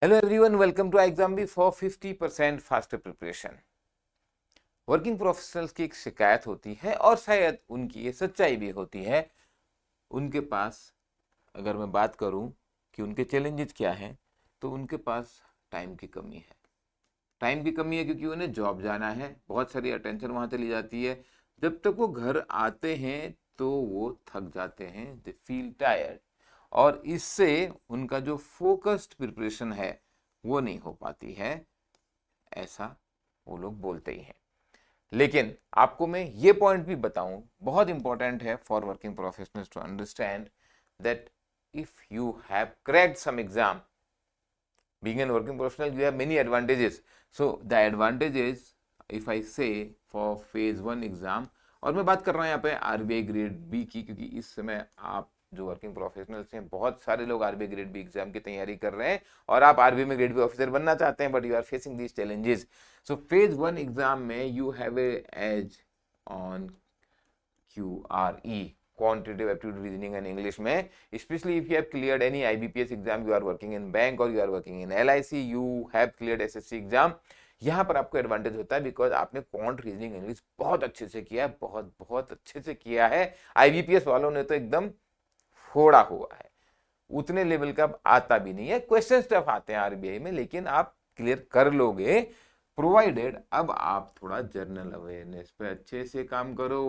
Hello everyone, welcome to iExamB for 50% faster preparation। Working professionals की एक शिकायत होती है और शायद उनकी ये सच्चाई भी होती है। उनके पास अगर मैं बात करूं कि उनके चैलेंजेस क्या हैं, तो उनके पास टाइम की कमी है। टाइम की कमी है क्योंकि उन्हें जॉब जाना है, बहुत सारी अटेंशन वहाँ चली जाती है। जब तक वो घर आते हैं तो वो थक जाते हैं, दे फील टायर्ड, और इससे उनका जो फोकस्ड प्रिपरेशन है वो नहीं हो पाती है, ऐसा वो लोग बोलते ही हैं। लेकिन आपको मैं ये पॉइंट भी बताऊं, बहुत इंपॉर्टेंट है for working professionals to understand that if you have cracked some exam, being an working professional you have many advantages. So the advantages, if I say for phase 1 exam, और मैं बात कर रहा हूँ यहाँ पे आरबीआई ग्रेड बी की, क्योंकि इस समय आप जो वर्किंग प्रोफेशनल्स हैं, बहुत सारे लोग आरबीआई ग्रेड बी एग्जाम की तैयारी कर रहे हैं और आप आरबीआई में ग्रेड बी ऑफिसर बनना चाहते हैं, but you are facing these challenges. So phase 1 exam में you have a edge on QRE, quantitative aptitude reasoning and English में, especially if you have cleared any IBPS exam, you are working in bank or you are working in LIC, you have cleared SSC exam, यहाँ पर आपको advantage होता है because आपने quant reasoning English बहुत अच्छे से किया है, बहुत बहुत अच्छे से किया है। आईबीपीएस वालों ने तो एकदम फोड़ा हुआ है, उतने लेवल का आता भी नहीं है, क्वेश्चन टफ आते हैं आरबीआई में, लेकिन आप क्लियर कर लोगे, प्रोवाइडेड अब आप थोड़ा जर्नल अवेयरनेस पे अच्छे से काम करो।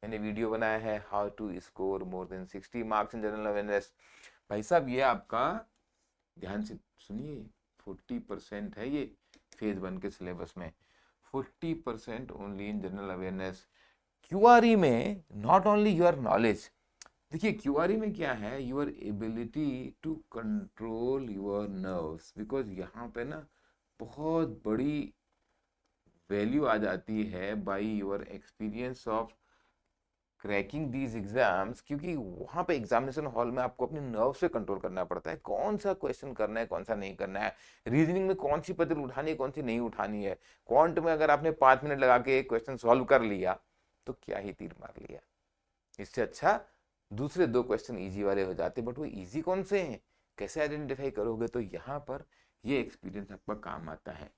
मैंने वीडियो बनाया है how to score more than 60 marks in general awareness. भाई साहब ये आपका, ध्यान से सुनिए, 40% है ये फेज 1 के सिलेबस में, 40% ओनली इन जनरल अवेयरनेस। क्यूआरई में नॉट ओनली योर नॉलेज, देखिए क्यूआरई में क्या है, your ability to control your nerves, because यहाँ पे ना बहुत बड़ी वैल्यू आ जाती है by your experience of cracking these exams, क्योंकि वहां पे एग्जामिनेशन हॉल में आपको अपने नर्व से कंट्रोल करना पड़ता है, कौन सा क्वेश्चन करना है कौन सा नहीं करना है, रीजनिंग में कौन सी पजल उठानी है कौन सी नहीं उठानी है, क्वांट में अगर आपने 5 मिनट लगा के एक क्वेश्चन सॉल्व कर लिया तो क्या ही तीर मार लिया। इससे अच्छा दूसरे 2 क्वेश्चन इजी वाले हो जाते, बट वो इजी कौन से हैं, कैसे आइडेंटिफाई करोगे, तो यहाँ पर ये एक्सपीरियंस आपका काम आता है।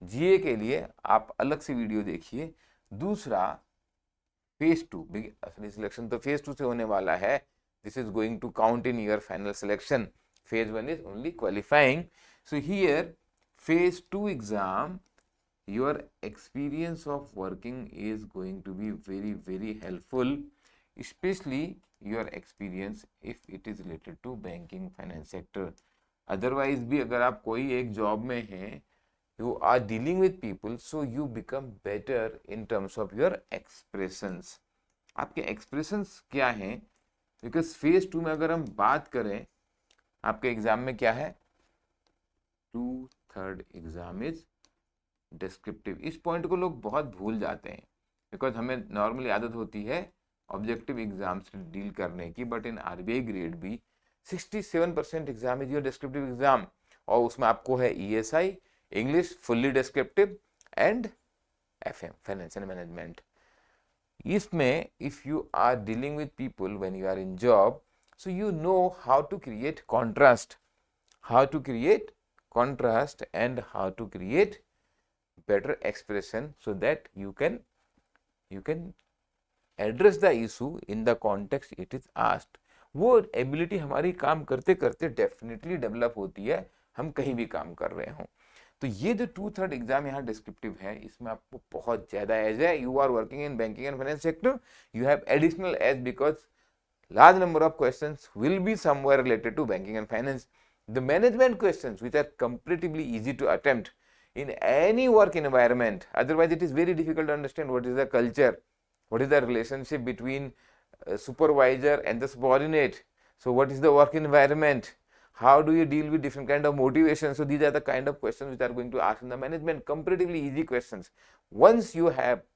जीए के लिए आप अलग से वीडियो देखिए। दूसरा, फेज 2 असली सिलेक्शन तो फेज 2 से होने वाला है, this is going to count in your final selection, phase 1 is only qualifying. So here phase 2 exam, your experience of working is going to be very helpful, especially your experience if it is related to banking finance sector। otherwise भी अगर आप कोई एक job में हैं, you are dealing with people, so you become better in terms of your expressions। आपके expressions क्या हैं, बिकॉज फेज 2 में अगर हम बात करें, आपके एग्जाम में क्या है, 2/3 एग्जाम इज डिस्क्रिप्टिव। इस पॉइंट को लोग बहुत भूल जाते हैं, बिकॉज हमें नॉर्मली आदत होती है ऑब्जेक्टिव एग्जाम से डील करने की, but in RBI grade B 67% exam is your descriptive exam, और उसमें आपको है ESI, English fully descriptive, and FM financial management. इसमें if you are dealing with people when you are in job, so you know how to create contrast, how to create contrast and how to create better expression so that you can address the issue in the context it is asked। वो ability हमारी काम करते करते definitely develop होती है, हम कहीं भी काम कर रहे हों। तो ये जो 2/3 एग्जाम यहाँ डिस्क्रिप्टिव है, इसमें आपको बहुत ज्यादा एज है, you are working in banking and finance sector, you have additional edge because large number of questions will be somewhere related to banking and finance। The management questions, which are comparatively easy to attempt in any work environment, otherwise it is very difficult to understand what is the culture, what is the relationship between supervisor and the subordinate, so what is the work environment, how do you deal with different kind of motivation, so these are the kind of questions which are going to ask in the management, comparatively easy questions। Once you have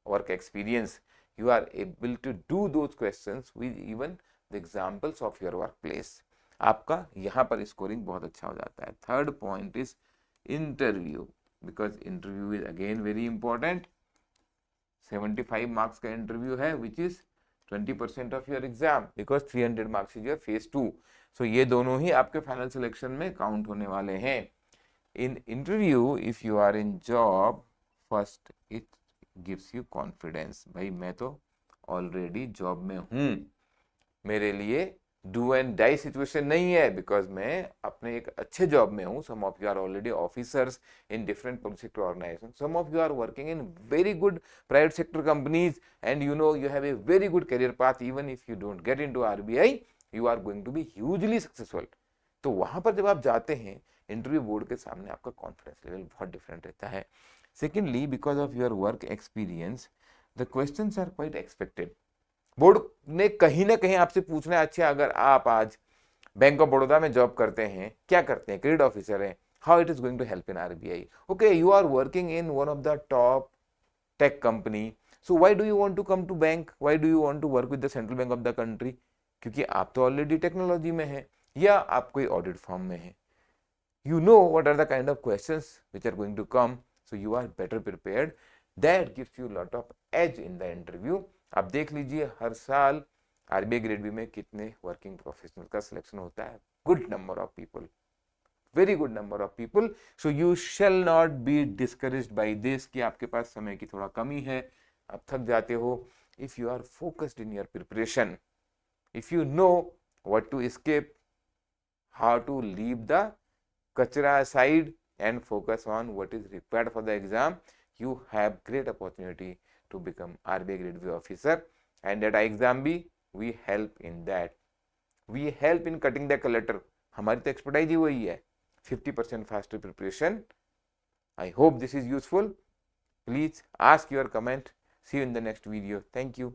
work experience, you are able to do those questions with even the examples of your workplace। आपका यहाँ पर scoring बहुत अच्छा हो जाता है। Third point is interview, because interview is again very important. 75 marks का interview है, which is 20% of your exam because 300 marks is your phase 2. So ये दोनों ही आपके फाइनल सिलेक्शन में काउंट होने वाले हैं. In interview, if you are in job, first it gives you confidence. भाई मैं तो ऑलरेडी जॉब में हूँ, मेरे लिए डू एंड डाई सिचुएशन नहीं है बिकॉज मैं अपने एक अच्छे जॉब में हूँ. Some of you are already officers in different public sector organisation, some of you are working in very good private sector companies and you know you have a very good career path. Even if you don't get into RBI, you are going to be hugely successful. तो वहां पर जब आप जाते हैं interview board के सामने, आपका कॉन्फिडेंस लेवल बहुत डिफरेंट रहता है. Secondly, because of your work experience, the questions are quite expected. Board ने कहीं ना कहीं आपसे पूछना है, अच्छा अगर आप आज बैंक ऑफ बड़ौदा में जॉब करते हैं, क्या करते हैं, क्रेडिट ऑफिसर हैं, how it is going to help in RBI. Okay, you are working in one of the top tech company, so why do you want to come to bank, why do you want to work with the central bank of the country. क्योंकि आप तो already technology में हैं या आप कोई audit form में हैं. You know what are the kind of questions which are going to come, so you are better prepared. That gives you a lot of edge in the interview. आप देख लीजिए हर साल आरबीआई ग्रेड बी में कितने working professional का selection होता है. Good number of people, very good number of people. So you shall not be discouraged by this कि आपके पास समय की थोड़ा कमी है, आप थक जाते हो. If you are focused in your preparation, if you know what to escape, how to leave the kachra aside and focus on what is required for the exam, you have great opportunity to become RBI grade B officer. And at exam B, we help in that. We help in cutting the clutter. हमारी तो expertise ही वही है, 50% faster preparation. I hope this is useful. Please ask your comment. See you in the next video. Thank you.